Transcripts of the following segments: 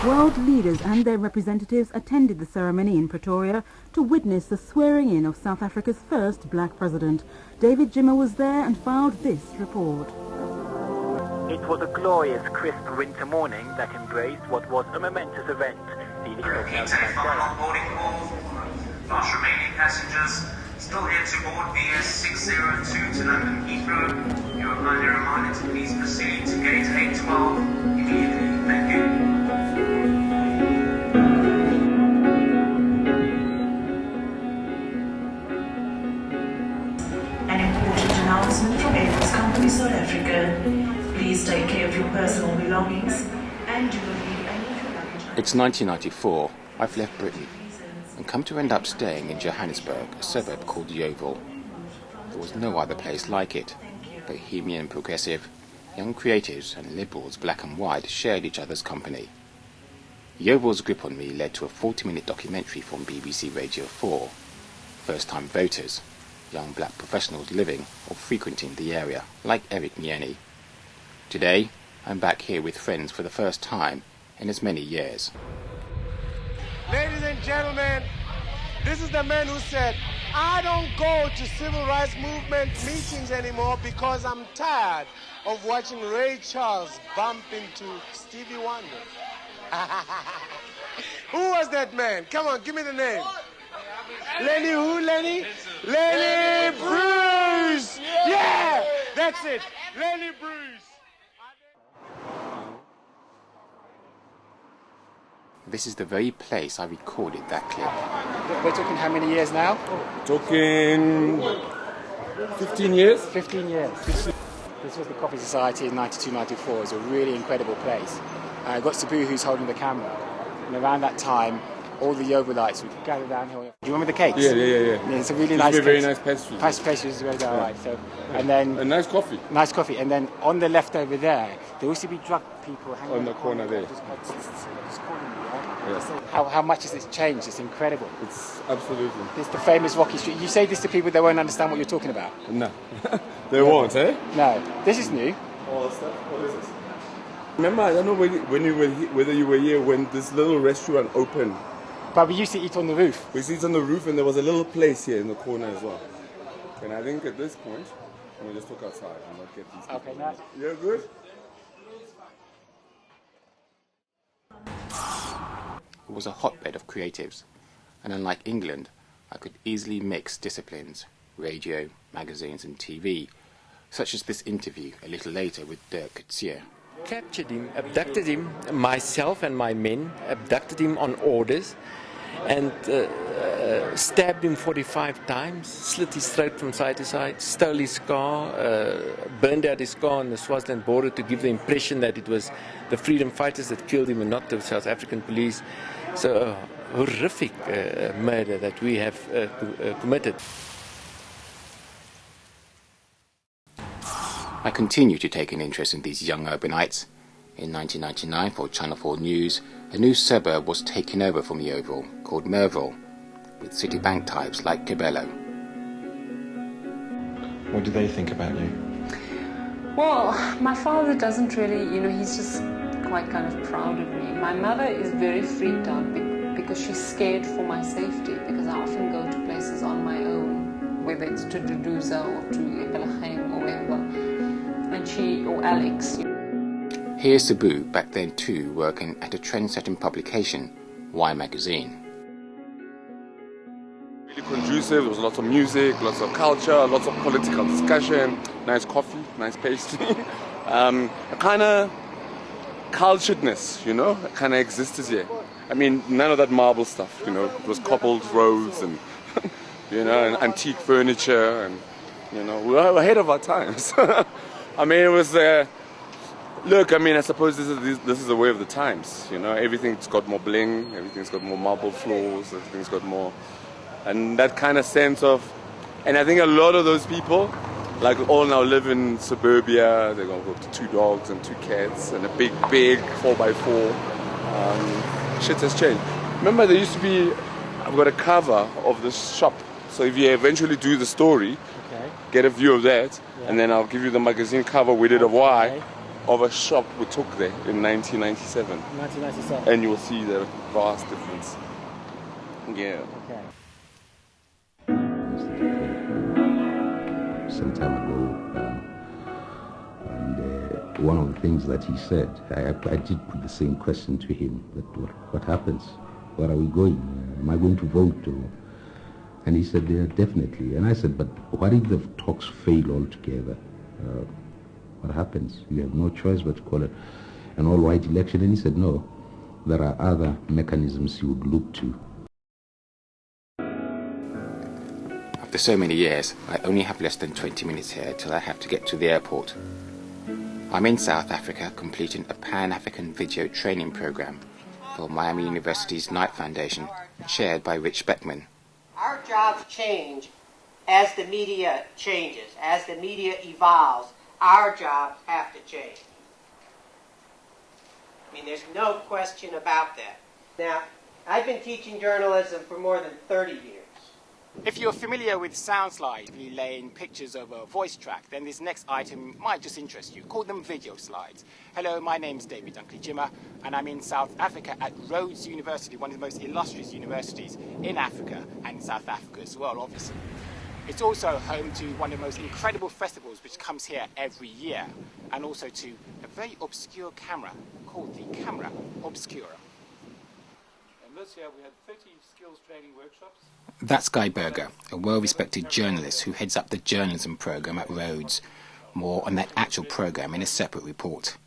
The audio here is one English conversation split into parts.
World leaders and their representatives attended the ceremony in Pretoria to witness the swearing-in of South Africa's first black president. David Gyimah was there and filed this report. It was a glorious, crisp winter morning that embraced what was a momentous event. Final boarding call. Last remaining passengers still here to board BS 602 to London Heathrow. You are kindly reminded to please proceed to gate 812 immediately. Thank you. An important announcement from Airports Company South Africa. Please take care of your personal belongings and do not leave any of your luggage. It's 1994. I've left Britain and come to end up staying in Johannesburg, a suburb called Yeoville. There was no other place like it. Bohemian and progressive, young creatives and liberals black and white shared each other's company. Yeoville's grip on me led to a 40-minute documentary from BBC Radio 4. First-time voters, young black professionals living or frequenting the area, like Eric Mieni. Today, I'm back here with friends for the first time in as many years. Ladies and gentlemen, this is the man who said, I don't go to civil rights movement meetings anymore because I'm tired of watching Ray Charles bump into Stevie Wonder. Who was that man? Come on, give me the name. Lenny who, Lenny? Lenny Bruce! Yeah! That's it, Lenny Bruce! This is the very place I recorded that clip. We're talking how many years now? Talking 15 years. 15 years. This was the Coffee Society in 92, 94. It was a really incredible place. I've got Sabu who's holding the camera. And around that time, all the Yeovilites would gather down here. Do you remember the cakes? Yeah. It's a really nice very nice pastry. Pastries as well, yeah. Right. So, and then a nice coffee. Nice coffee. And then on the left over there used to be drug people hanging on the corner there. Just calling you, right? Yeah. So how much has it changed? It's incredible. It's absolutely. It's the famous Rocky Street. You say this to people, they won't understand what you're talking about. No. They won't, eh? No. This is new. All the stuff? What is this? Remember, I don't know when you were whether you were here when this little restaurant opened. But we used to eat on the roof. We used to eat on the roof, and there was a little place here in the corner as well. And I think at this point, I'm going to just talk outside and not get these people. Okay, nice. You're good? It was a hotbed of creatives, and unlike England, I could easily mix disciplines, radio, magazines and TV, such as this interview a little later with Dirk Coetzee. Captured him, abducted him, myself and my men, abducted him on orders and stabbed him 45 times, slit his throat from side to side, stole his car, burned out his car on the Swaziland border to give the impression that it was the freedom fighters that killed him and not the South African police. So a horrific murder that we have committed. I continue to take an interest in these young urbanites. In 1999, for Channel 4 News, a new suburb was taken over from Yeoville, called Merville, with Citibank types like Cabello. What do they think about you? Well, my father doesn't really, he's just quite kind of proud of me. My mother is very freaked out because she's scared for my safety, because I often go to places on my own, whether it's to Duduza or to Epelagheim or wherever. And or Alex. Here's Sabu, back then too, working at a trend-setting publication, Y Magazine. Really conducive, there was lots of music, lots of culture, lots of political discussion, nice coffee, nice pastry. A kind of culturedness, kind of existed here. I mean, none of that marble stuff, it was cobbled roads and, and antique furniture and, we were ahead of our times. I mean, it was, I suppose this is the way of the times, everything's got more bling, everything's got more marble floors, everything's got more, and that kind of sense of, and I think a lot of those people, all now live in suburbia, they're going to go to 2 dogs and 2 cats and a big 4x4, shit has changed. Remember there used to be, I've got a cover of this shop, so if you eventually do the story, get a view of that, and then I'll give you the magazine cover we did of Y. of a shop we took there in 1997. 1997. And you'll see the vast difference. Yeah. Okay. Some time ago, and one of the things that he said, I did put the same question to him, that what happens? Where are we going? Am I going to vote? And he said, yeah, definitely. And I said, but what if the talks fail altogether? What happens? You have no choice but to call it an all-white election. And he said, no, there are other mechanisms you would look to. After so many years, I only have less than 20 minutes here till I have to get to the airport. I'm in South Africa completing a Pan-African video training program for Miami University's Knight Foundation, chaired by Rich Beckman. Our jobs change as the media changes, as the media evolves. Our jobs have to change. I mean, there's no question about that. Now, I've been teaching journalism for more than 30 years. If you're familiar with sound slides, relaying pictures over a voice track, then this next item might just interest you. Call them video slides. Hello, my name's David Dunkley Gyimah, and I'm in South Africa at Rhodes University, one of the most illustrious universities in Africa and in South Africa as well, obviously. It's also home to one of the most incredible festivals which comes here every year, and also to a very obscure camera called the Camera Obscura. And this year we had 30 skills training workshops. That's Guy Berger, a well-respected journalist who heads up the journalism programme at Rhodes. More on that actual programme in a separate report.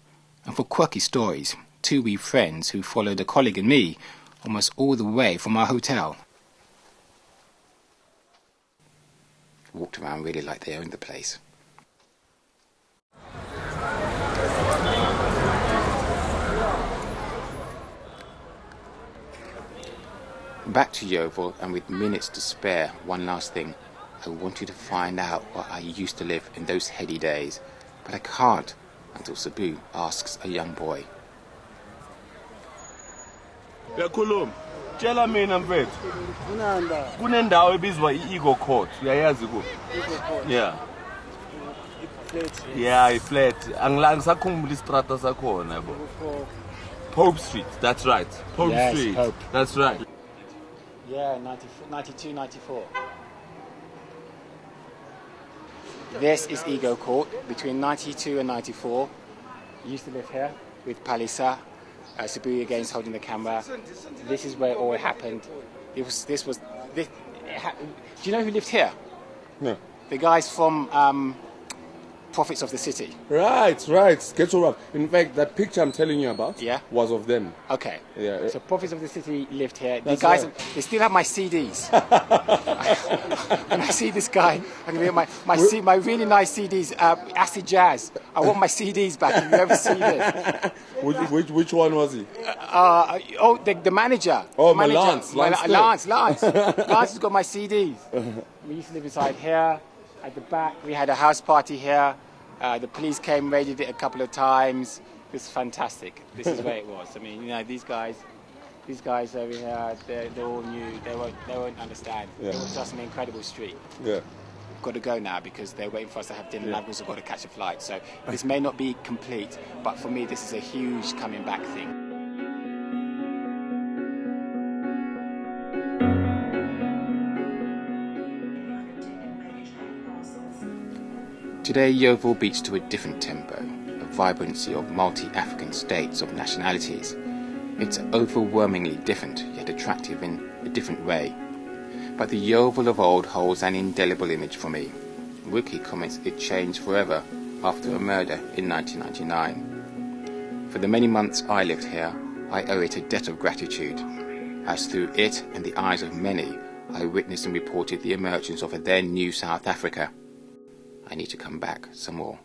And for quirky stories, two wee friends who followed a colleague and me almost all the way from our hotel. Walked around really like they owned the place. Back to Yeoville, and with minutes to spare, one last thing. I want you to find out where I used to live in those heady days, but I can't until Sabu asks a young boy. Yakhuluma, tshela mina mfethu. Kunendawo ebizwa i-Ego Court. Uyayazi ku? Yeah. Yeah, i-flat. Angisakhumbula istrata sakhona yabo. Pope Street, that's right. Pope Street. Pope. That's right. Yeah, 92, 94. This is Ego Court, between 92 and 94. I used to live here with Palisa, Sabu against holding the camera. This is where it all happened. Do you know who lived here? No. The guys from Prophets of the City. Right. Get so rough. In fact, that picture I'm telling you about was of them. Okay. Yeah. So Prophets of the City lived here. That's the guys, right. they still have my CDs. When I see this guy, I can hear my really nice CDs, acid jazz. I want my CDs back. Have you ever seen this? Which one was he? The manager. Oh, the manager. Lance. Lance has got my CDs. We used to live inside here. At the back, we had a house party here. The police came, raided it a couple of times. It was fantastic. This is where it was. I mean, you know, these guys over here, they're all new. They won't understand. Yeah. It was just an incredible street. Yeah. Got to go now because they're waiting for us to have dinner. And I've also got to catch a flight. So this may not be complete, but for me, this is a huge coming back thing. Today, Yeoville beats to a different tempo, a vibrancy of multi-African states of nationalities. It's overwhelmingly different, yet attractive in a different way. But the Yeoville of old holds an indelible image for me. Wiki comments it changed forever after a murder in 1999. For the many months I lived here, I owe it a debt of gratitude, as through it and the eyes of many, I witnessed and reported the emergence of a then new South Africa. I need to come back some more.